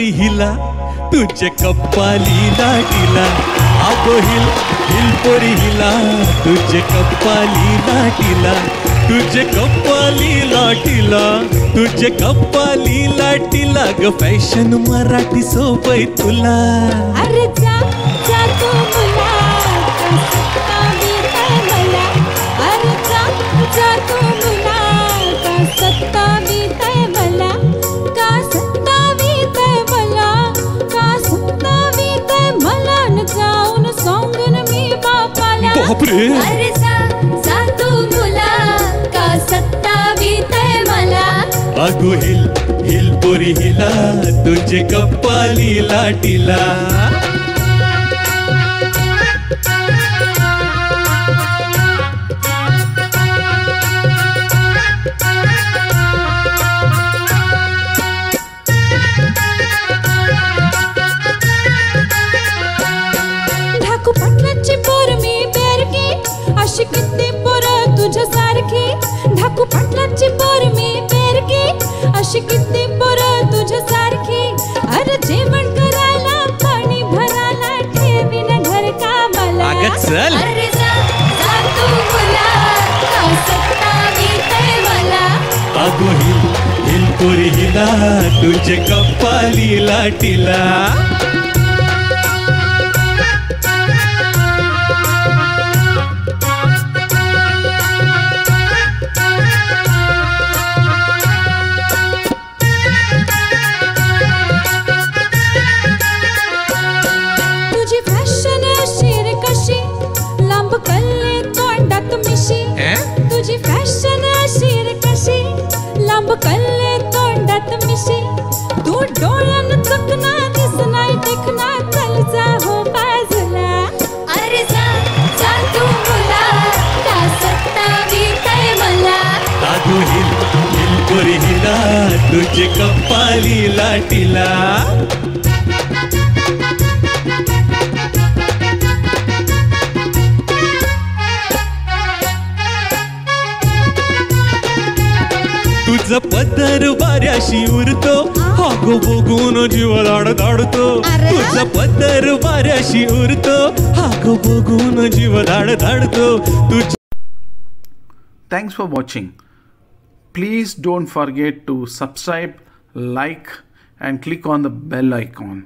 पोरी हिला तुझे कपाली लाटीला अगो हिल पोरी हिला तुझे कपाली लाटीला तुझे कपाली लाटीला तुझे कपाली लाटीला ग फॅशन मराठी सोबय तुला अरे जा जा तू मुला मला अरे जा जा तू मुला का सत्तावीत मला का सत्तावीत मला का सत्तावीत मला न जाऊन सांगून मी बापाला बापरे अरे जा जा तू मुला का सत्तावीत मला अगो हिल पोरी हिला तुझे कपाली लाटीला ढाकू पाटलाची पोर मी बेरकी अशी किती पोर तुझ्या सारखी ढाकू पाटलाची पोर मी बेरकी अशी किती पोर तुझ्या सारखी अरे जेवण करायला पाणी भरायला ठेवीन घर कामाला अगं चल अरे जा जा तू मुला का सत्तावीत मला अगो हिल पोरी हिला तुझे कपाली लाटीला तुझी फॅशन अशी रे कशी लांब कल्ले तोंडात मिशी तुझी फॅशन अशी रे कशी लांब कल्ले तोंडात मिशी तू डोळ्यान चकना दिसना देखना चल जा हो बाजूला अरे जा जा तू मुला का सत्तावीत मला अगो हिल पोरी हिला तुझे कपाली लाटीला तुझं पदर वाऱ्याशी उरतो अगो बघून जीव धाडतो तुझं पदर वाऱ्याशी उरतो अगो बघून जीव धाडतो तुझ Thanks for watching. Please don't forget to subscribe, like and click on the bell icon.